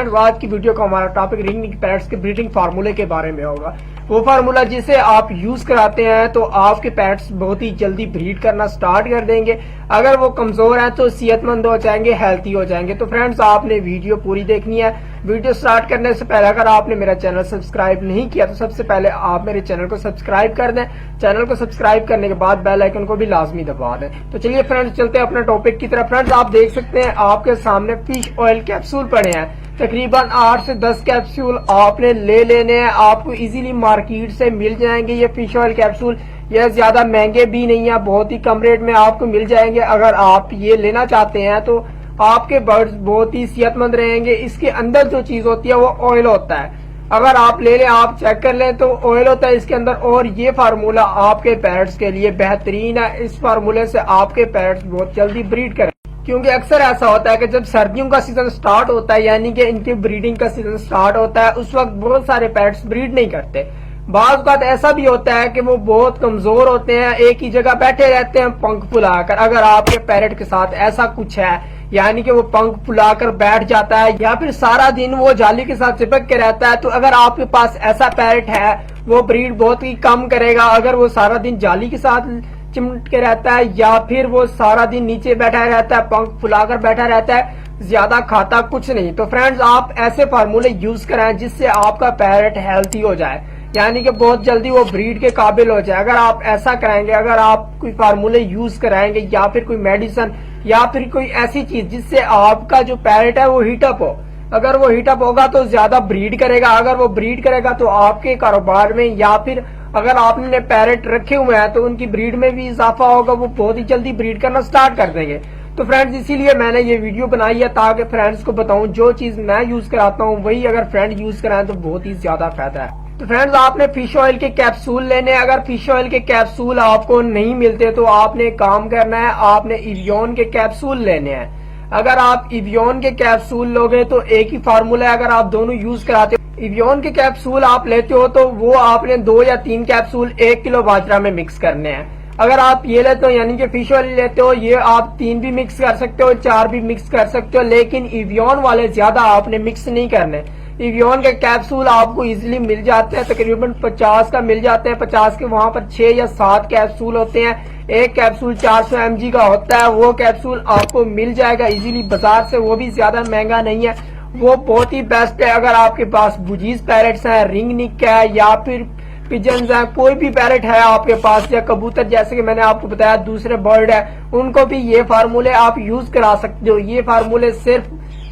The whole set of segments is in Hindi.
आज की वीडियो का हमारा टॉपिक रिंग पैड्स के ब्रीडिंग फार्मूले के बारे में होगा। वो फार्मूला जिसे आप यूज कराते हैं तो आपके पैट्स बहुत ही जल्दी ब्रीड करना स्टार्ट कर देंगे। अगर वो कमजोर हैं तो सेहतमंद हो जाएंगे, हेल्थी हो जाएंगे। तो फ्रेंड्स, आपने वीडियो पूरी देखनी है। वीडियो स्टार्ट करने से पहले अगर आपने मेरा चैनल सब्सक्राइब नहीं किया तो सबसे पहले आप मेरे चैनल को सब्सक्राइब कर दें। चैनल को सब्सक्राइब करने के बाद बेल आइकन को भी लाजमी दबा दें। तो चलिए फ्रेंड्स, चलते हैं अपने टॉपिक की तरफ। फ्रेंड्स, आप देख सकते हैं आपके सामने फिश ऑयल कैप्सूल पड़े हैं। तकरीबन 8 से 10 कैप्सूल आपने ले लेने हैं। आपको इजीली मार्केट से मिल जाएंगे ये फिश ऑयल कैप्सूल। ये ज्यादा महंगे भी नहीं है, बहुत ही कम रेट में आपको मिल जाएंगे। अगर आप ये लेना चाहते हैं तो आपके बर्ड्स बहुत ही सेहतमंद रहेंगे। इसके अंदर जो चीज होती है वो ऑयल होता है। अगर आप ले लें, आप चेक कर लें तो ऑयल होता है इसके अंदर। और ये फार्मूला आपके पैट्स के लिए बेहतरीन है। इस फार्मूले से आपके पैट्स बहुत जल्दी ब्रीड करें, क्योंकि अक्सर ऐसा होता है कि जब सर्दियों का सीजन स्टार्ट होता है, यानी कि इनकी ब्रीडिंग का सीजन स्टार्ट होता है, उस वक्त बहुत सारे पैट्स ब्रीड नहीं करते। बाज़ बात ऐसा भी होता है कि वो बहुत कमजोर होते हैं, एक ही जगह बैठे रहते हैं पंख फुलाकर। अगर आपके पैरेट के साथ ऐसा कुछ है, यानी कि वो पंख फुलाकर बैठ जाता है या फिर सारा दिन वो जाली के साथ चिपक के रहता है, तो अगर आपके पास ऐसा पैरेट है, वो ब्रीड बहुत ही कम करेगा। अगर वो सारा दिन जाली के साथ चिमट के रहता है या फिर वो सारा दिन नीचे बैठा रहता है, पंख फुलाकर बैठा रहता है, ज्यादा खाता कुछ नहीं। तो फ्रेंड्स, आप ऐसे फार्मूले यूज कराएं जिससे आपका पैरेट हेल्थी हो जाए, यानी कि बहुत जल्दी वो ब्रीड के काबिल हो जाए। अगर आप ऐसा कराएंगे, अगर आप कोई फार्मूले यूज कराएंगे या फिर कोई मेडिसिन या फिर कोई ऐसी चीज जिससे आपका जो पैरेट है वो हीटअप हो, अगर वो हीटअप होगा तो ज्यादा ब्रीड करेगा। अगर वो ब्रीड करेगा तो आपके कारोबार में या फिर अगर आपने पैरेट रखे हुए हैं तो उनकी ब्रीड में भी इजाफा होगा, वो बहुत ही जल्दी ब्रीड करना स्टार्ट कर देंगे। तो फ्रेंड्स, इसीलिए मैंने ये वीडियो बनाई है ताकि फ्रेंड्स को बताऊं जो चीज मैं यूज कराता हूं वही अगर फ्रेंड यूज कराएं तो बहुत ही ज्यादा फायदा है। तो फ्रेंड्स, आपने फिश ऑयल के कैप्सूल लेने। अगर फिश ऑयल के कैप्सूल आपको नहीं मिलते तो आपने एक काम करना है, आपने इवियन के कैप्सूल लेने हैं। अगर आप इवियन के कैप्सूल लोगे तो एक ही फार्मूला है। अगर आप दोनों यूज कराते हो, इवियन के कैप्सूल आप लेते हो तो वो आपने 2 या 3 कैप्सूल 1 किलो बाजरा में मिक्स करने हैं। अगर आप ये लेते हो, यानी कि फिश ऑयल लेते हो, ये आप 3 भी मिक्स कर सकते हो, 4 भी मिक्स कर सकते हो, लेकिन इवियन वाले ज्यादा आपने मिक्स नहीं करने। इवियन के कैप्सूल आपको इजीली मिल जाते हैं, तकरीबन 50 का मिल जाते हैं। 50 के वहां पर 6 या 7 कैप्सूल होते हैं। एक कैप्सूल 400 mg का होता है। वो कैप्सूल आपको मिल जाएगा इजीली बाजार से, वो भी ज्यादा महंगा नहीं है, वो बहुत ही बेस्ट है। अगर आपके पास बुजीज पैरेट्स हैं, रिंग निक है या फिर पिजन्स है, कोई भी पैरेट है आपके पास या कबूतर, जैसे कि मैंने आपको बताया दूसरे बर्ड है, उनको भी ये फार्मूले आप यूज करा सकते हो। ये फार्मूले सिर्फ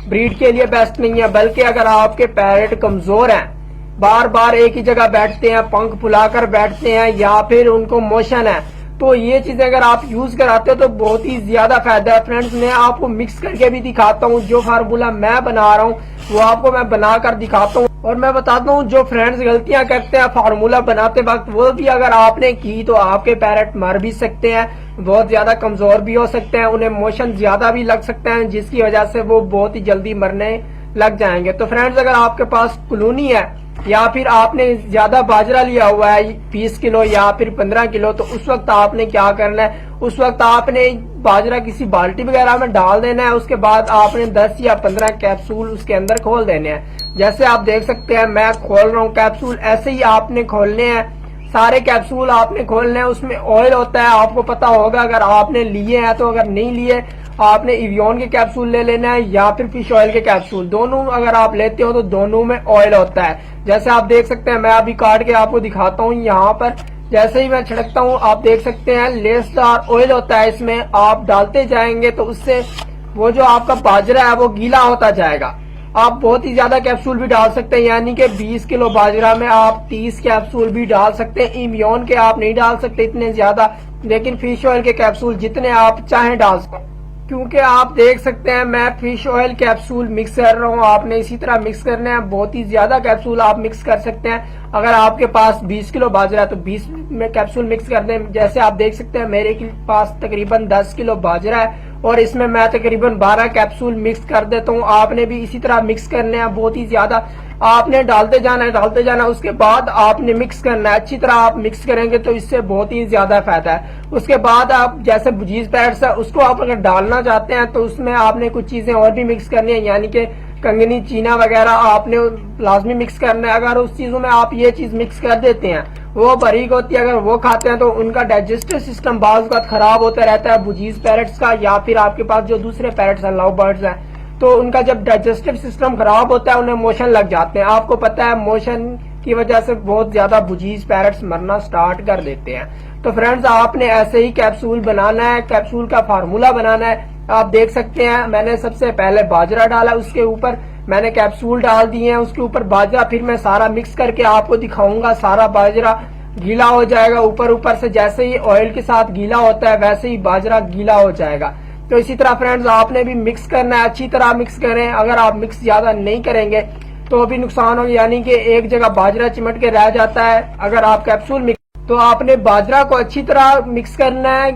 ब्रीड के लिए बेस्ट नहीं है, बल्कि अगर आपके पैरेट कमजोर हैं, बार बार एक ही जगह बैठते हैं, पंख फुलाकर बैठते हैं या फिर उनको मोशन है, तो ये चीजें अगर आप यूज कराते हो तो बहुत ही ज्यादा फायदा है। फ्रेंड्स, मैं आपको मिक्स करके भी दिखाता हूँ। जो फार्मूला मैं बना रहा हूँ वो आपको मैं बनाकर दिखाता हूँ और मैं बताता हूँ जो फ्रेंड्स गलतियां करते हैं फार्मूला बनाते वक्त, वो भी अगर आपने की तो आपके पैरेट मर भी सकते हैं, बहुत ज्यादा कमजोर भी हो सकते हैं, उन्हें मोशन ज्यादा भी लग सकते हैं, जिसकी वजह से वो बहुत ही जल्दी मरने लग जाएंगे। तो फ्रेंड्स, अगर आपके पास कॉलोनी है या फिर आपने ज्यादा बाजरा लिया हुआ है 20 किलो या फिर 15 किलो, तो उस वक्त आपने क्या करना है, उस वक्त आपने बाजरा किसी बाल्टी वगैरह में डाल देना है। उसके बाद आपने 10 या 15 कैप्सूल उसके अंदर खोल देने हैं। जैसे आप देख सकते हैं मैं खोल रहा हूँ कैप्सूल, ऐसे ही आपने खोलने हैं। सारे कैप्सूल आपने खोलने हैं। उसमें ऑयल होता है, आपको पता होगा अगर आपने लिए हैं तो। अगर नहीं लिए, आपने इवियन के कैप्सूल ले लेना है या फिर फिश ऑयल के कैप्सूल, दोनों अगर आप लेते हो तो दोनों में ऑयल होता है। जैसे आप देख सकते हैं, मैं अभी काट के आपको दिखाता हूँ। यहाँ पर जैसे ही मैं छिड़कता हूँ आप देख सकते हैं लेसदार ऑयल होता है इसमें। आप डालते जाएंगे तो उससे वो जो आपका बाजरा है वो गीला होता जाएगा। आप बहुत ही ज्यादा कैप्सूल भी डाल सकते हैं, यानी कि 20 किलो बाजरा में आप 30 कैप्सूल भी डाल सकते हैं। इवियन के आप नहीं डाल सकते इतने ज्यादा, लेकिन फिश ऑयल के कैप्सूल जितने आप चाहें डाल सकते हैं। क्योंकि आप देख सकते हैं मैं फिश ऑयल कैप्सूल मिक्स कर रहा हूँ, आपने इसी तरह मिक्स करना है। बहुत ही ज्यादा कैप्सूल आप मिक्स कर सकते हैं। अगर आपके पास 20 किलो बाजरा है तो 20 में कैप्सूल मिक्स कर दें। जैसे आप देख सकते हैं मेरे के पास तकरीबन 10 किलो बाजरा है और इसमें मैं तकरीबन 12 कैप्सूल मिक्स कर देता हूँ। आपने भी इसी तरह मिक्स करने हैं, बहुत ही ज्यादा आपने डालते जाना है। उसके बाद आपने मिक्स करना है। अच्छी तरह आप मिक्स करेंगे तो इससे बहुत ही ज्यादा फायदा है। उसके बाद आप जैसे बुजीज पैड्स है उसको आप अगर डालना चाहते हैं तो उसमें आपने कुछ चीजें और भी मिक्स करनी है, यानी कि कंगनी, चीना वगैरह आपने लाजमी मिक्स करना है। अगर उस चीजों में आप ये चीज मिक्स कर देते हैं, वो बारीक होती है, अगर वो खाते हैं तो उनका डाइजेस्टिव सिस्टम बाज़ वक्त खराब होता रहता है, बुजीज पैरट्स का या फिर आपके पास जो दूसरे पैरट्स हैं, लव बर्ड्स हैं, तो उनका जब डाइजेस्टिव सिस्टम खराब होता है उन्हें मोशन लग जाते हैं। आपको पता है मोशन की वजह से बहुत ज्यादा बुजीज पैरट्स मरना स्टार्ट कर देते हैं। तो फ्रेंड्स आपने ऐसे ही कैप्सूल बनाना है, कैप्सूल का फार्मूला बनाना है। आप देख सकते हैं मैंने सबसे पहले बाजरा डाला, उसके ऊपर मैंने कैप्सूल डाल दिए हैं, उसके ऊपर बाजरा, फिर मैं सारा मिक्स करके आपको दिखाऊंगा। सारा बाजरा गीला हो जाएगा ऊपर ऊपर से, जैसे ही ऑयल के साथ गीला होता है वैसे ही बाजरा गीला हो जाएगा। तो इसी तरह फ्रेंड्स आपने भी मिक्स करना है, अच्छी तरह मिक्स करें। अगर आप मिक्स ज्यादा नहीं करेंगे तो भी नुकसान हो, यानी कि एक जगह बाजरा चिमट के रह जाता है। अगर आप कैप्सूल मिक्स, तो आपने बाजरा को अच्छी तरह मिक्स करना है।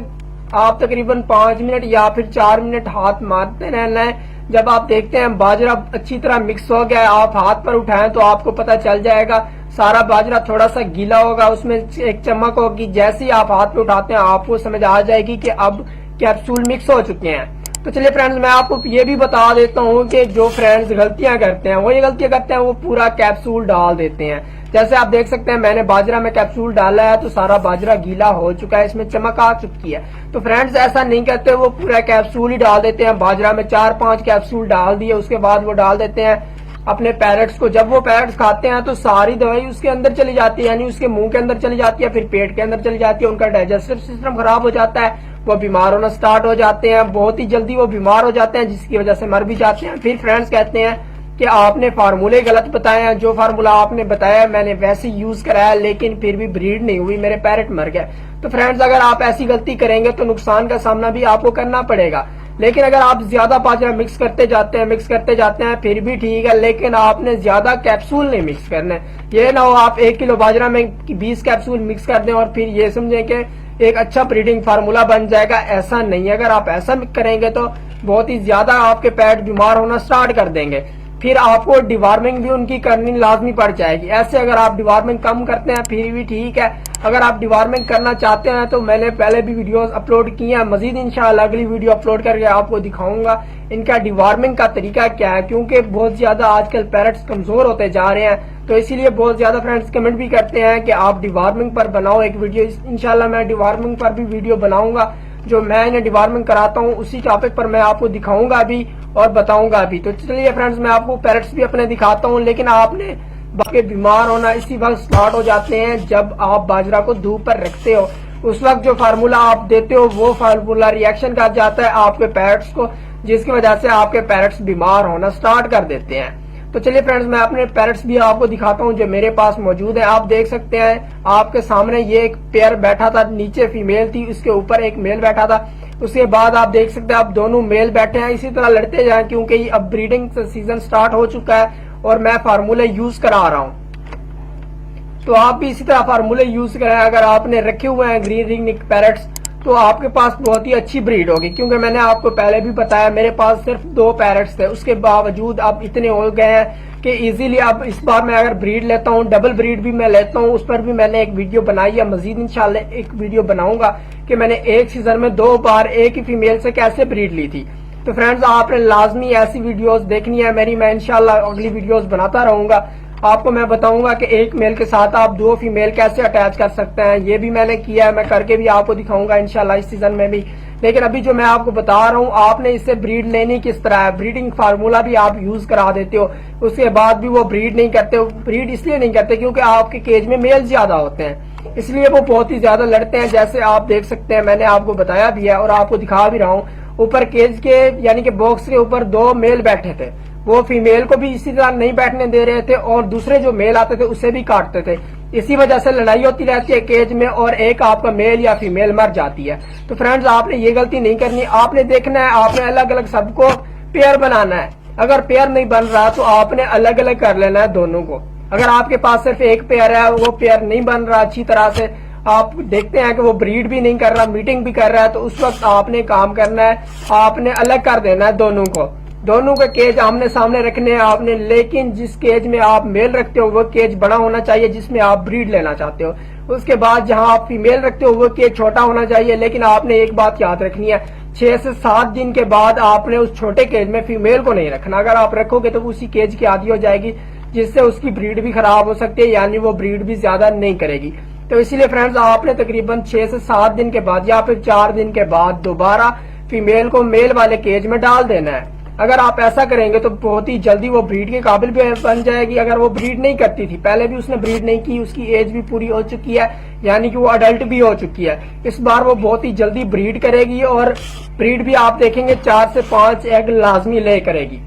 आप तकरीबन 5 मिनट या फिर 4 मिनट हाथ मारते रहना है। जब आप देखते हैं बाजरा अच्छी तरह मिक्स हो गया, आप हाथ पर उठाएं तो आपको पता चल जाएगा सारा बाजरा थोड़ा सा गीला होगा, उसमें एक चमक होगी। जैसे ही आप हाथ पे उठाते हैं आपको समझ आ जाएगी कि अब कैप्सूल मिक्स हो चुके हैं। तो चलिए फ्रेंड्स मैं आपको ये भी बता देता हूँ कि जो फ्रेंड्स गलतियां करते हैं, वो ये गलतियां करते हैं, वो पूरा कैप्सूल डाल देते हैं। जैसे आप देख सकते हैं मैंने बाजरा में कैप्सूल डाला है तो सारा बाजरा गीला हो चुका है, इसमें चमक आ चुकी है। तो फ्रेंड्स ऐसा नहीं करते, वो पूरा कैप्सूल ही डाल देते हैं। बाजरा में 4-5 कैप्सूल डाल दिए, उसके बाद वो डाल देते हैं अपने पैरट्स को। जब वो पैरट्स खाते हैं तो सारी दवाई उसके अंदर चली जाती है, यानी उसके मुंह के अंदर चली जाती है, फिर पेट के अंदर चली जाती है। उनका डाइजेस्टिव सिस्टम खराब हो जाता है, वो बीमार होना स्टार्ट हो जाते हैं, बहुत ही जल्दी वो बीमार हो जाते हैं, जिसकी वजह से मर भी जाते हैं। फिर फ्रेंड्स कहते हैं कि आपने फार्मूले गलत बताए हैं, जो फार्मूला आपने बताया मैंने वैसे यूज कराया लेकिन फिर भी ब्रीड नहीं हुई, मेरे पैरट मर गए। तो फ्रेंड्स अगर आप ऐसी गलती करेंगे तो नुकसान का सामना भी आपको करना पड़ेगा। लेकिन अगर आप ज्यादा बाजरा मिक्स करते जाते हैं फिर भी ठीक है, लेकिन आपने ज्यादा कैप्सूल नहीं मिक्स करने। ये ना हो आप 1 किलो बाजरा में 20 कैप्सूल मिक्स कर दें और फिर ये समझें कि एक अच्छा ब्रीडिंग फार्मूला बन जाएगा। ऐसा नहीं है, अगर आप ऐसा करेंगे तो बहुत ही ज्यादा आपके पैट बीमार होना स्टार्ट कर देंगे, फिर आपको डिवार्मिंग भी उनकी करनी लाजमी पड़ जाएगी। ऐसे अगर आप डिवार्मिंग कम करते हैं फिर भी ठीक है, अगर आप डिवार्मिंग करना चाहते हैं तो मैंने पहले भी वीडियोस अपलोड किए हैं, मजीद इंशाल्लाह अगली वीडियो अपलोड करके आपको दिखाऊंगा इनका डिवार्मिंग का तरीका क्या है, क्योंकि बहुत ज्यादा आजकल पैरट्स कमजोर होते जा रहे हैं। तो इसीलिए बहुत ज्यादा फ्रेंड्स कमेंट भी करते हैं कि आप डिवार्मिंग पर बनाओ एक वीडियो। इंशाल्लाह मैं डिवार्मिंग पर भी वीडियो बनाऊंगा, जो मैं इन्हें डिवार्मिंग कराता हूँ उसी टॉपिक पर मैं आपको दिखाऊंगा भी और बताऊंगा भी। तो चलिए फ्रेंड्स मैं आपको पैरट्स भी अपने दिखाता हूँ, लेकिन आपने बाकी बीमार होना इसी वक्त स्टार्ट हो जाते हैं जब आप बाजरा को धूप पर रखते हो। उस वक्त जो फार्मूला आप देते हो वो फार्मूला रिएक्शन कर जाता है आपके पैरट्स को, जिसकी वजह से आपके पैरट्स बीमार होना स्टार्ट कर देते हैं। तो चलिए फ्रेंड्स मैं अपने पैरट्स भी आपको दिखाता हूँ जो मेरे पास मौजूद है। आप देख सकते हैं आपके सामने ये एक पेयर बैठा था, नीचे फीमेल थी, उसके ऊपर एक मेल बैठा था। उसके बाद आप देख सकते हैं आप दोनों मेल बैठे हैं, इसी तरह लड़ते जाएं क्योंकि ये अब ब्रीडिंग सीजन स्टार्ट हो चुका है और मैं फार्मूले यूज करा रहा हूँ। तो आप भी इसी तरह फार्मूले यूज करें। अगर आपने रखे हुए हैं ग्रीन रिंग पैरट्स तो आपके पास बहुत ही अच्छी ब्रीड होगी, क्योंकि मैंने आपको पहले भी बताया मेरे पास सिर्फ 2 पैरट्स थे, उसके बावजूद अब इतने हो गए हैं कि इजीली अब इस बार मैं अगर ब्रीड लेता हूँ, डबल ब्रीड भी मैं लेता हूँ, उस पर भी मैंने एक वीडियो बनाई है, मजीद इंशाल्लाह एक वीडियो बनाऊंगा कि मैंने एक सीजन में 2 बार एक ही फीमेल से कैसे ब्रीड ली थी। तो फ्रेंड्स आपने लाजमी ऐसी वीडियोस देखनी है मेरी, मैं इंशाल्लाह अगली वीडियोस बनाता रहूंगा। आपको मैं बताऊंगा कि एक मेल के साथ आप 2 फीमेल कैसे अटैच कर सकते हैं, ये भी मैंने किया है, मैं करके भी आपको दिखाऊंगा इंशाल्लाह इस सीजन में भी। लेकिन अभी जो मैं आपको बता रहा हूँ आपने इससे ब्रीड लेनी किस तरह है, ब्रीडिंग फार्मूला भी आप यूज करा देते हो, उसके बाद भी वो ब्रीड नहीं करते। ब्रीड इसलिए नहीं करते क्योंकि आपके केज में मेल ज्यादा होते हैं, इसलिए वो बहुत ही ज्यादा लड़ते हैं। जैसे आप देख सकते हैं मैंने आपको बताया भी है और आपको दिखा भी रहा हूँ, ऊपर केज के यानी कि बॉक्स के ऊपर 2 मेल बैठे थे, वो फीमेल को भी इसी तरह नहीं बैठने दे रहे थे और दूसरे जो मेल आते थे उसे भी काटते थे। इसी वजह से लड़ाई होती रहती है केज में और एक आपका मेल या फीमेल मर जाती है। तो फ्रेंड्स आपने ये गलती नहीं करनी, आपने देखना है, आपने अलग अलग सबको पेयर बनाना है। अगर पेयर नहीं बन रहा तो आपने अलग अलग कर लेना है दोनों को। अगर आपके पास सिर्फ एक पेयर है, वो पेयर नहीं बन रहा अच्छी तरह से, आप देखते हैं कि वो ब्रीड भी नहीं कर रहा, मीटिंग भी कर रहा है, तो उस वक्त आपने काम करना है, आपने अलग कर देना है दोनों को। दोनों के केज आमने सामने रखने हैं आपने, लेकिन जिस केज में आप मेल रखते हो वो केज बड़ा होना चाहिए जिसमें आप ब्रीड लेना चाहते हो। उसके बाद जहां आप फीमेल रखते हो वो केज छोटा होना चाहिए, लेकिन आपने एक बात याद रखनी है, 6 से 7 दिन के बाद आपने उस छोटे केज में फीमेल को नहीं रखना। अगर आप रखोगे तो उसी केज की आदी हो जाएगी, जिससे उसकी ब्रीड भी खराब हो सकती है, यानी वो ब्रीड भी ज्यादा नहीं करेगी। तो इसीलिए फ्रेंड्स आपने तकरीबन 6 से 7 दिन के बाद या फिर 4 दिन के बाद दोबारा फीमेल को मेल वाले केज में डाल देना है। अगर आप ऐसा करेंगे तो बहुत ही जल्दी वो ब्रीड के काबिल भी बन जाएगी। अगर वो ब्रीड नहीं करती थी, पहले भी उसने ब्रीड नहीं की, उसकी एज भी पूरी हो चुकी है, यानी कि वो अडल्ट भी हो चुकी है, इस बार वो बहुत ही जल्दी ब्रीड करेगी और ब्रीड भी आप देखेंगे 4 से 5 एग लाजमी ले करेगी।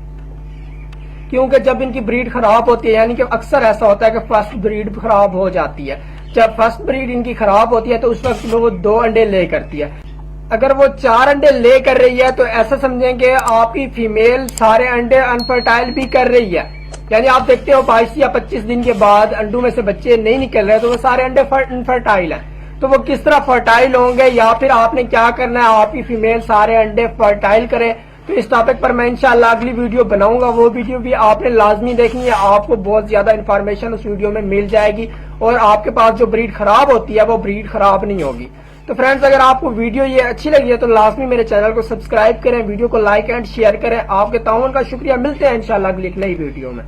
क्योंकि जब इनकी ब्रीड खराब होती है, यानी कि अक्सर ऐसा होता है कि फर्स्ट ब्रीड खराब हो जाती है, जब फर्स्ट ब्रीड इनकी खराब होती है तो उस वक्त वो 2 अंडे ले करती है। अगर वो 4 अंडे ले कर रही है तो ऐसा समझेंगे आपकी फीमेल सारे अंडे अनफर्टाइल भी कर रही है, यानी आप देखते हो 22 या 25 दिन के बाद अंडों में से बच्चे नहीं निकल रहे तो वो सारे अंडे अनफर्टाइल हैं। तो वो किस तरह फर्टाइल होंगे, या फिर आपने क्या करना है, आपकी फीमेल सारे अंडे फर्टाइल करे। तो इस टॉपिक पर मैं इंशाल्लाह अगली वीडियो बनाऊंगा, वो वीडियो भी आपने लाजमी देखनी है, आपको बहुत ज्यादा इन्फॉर्मेशन उस वीडियो में मिल जाएगी और आपके पास जो ब्रीड खराब होती है वो ब्रीड खराब नहीं होगी। तो फ्रेंड्स अगर आपको वीडियो ये अच्छी लगी है तो लाजमी मेरे चैनल को सब्सक्राइब करें, वीडियो को लाइक एंड शेयर करें। आपके ताउन का शुक्रिया, मिलते हैं इंशाल्लाह अगली एक नई वीडियो में।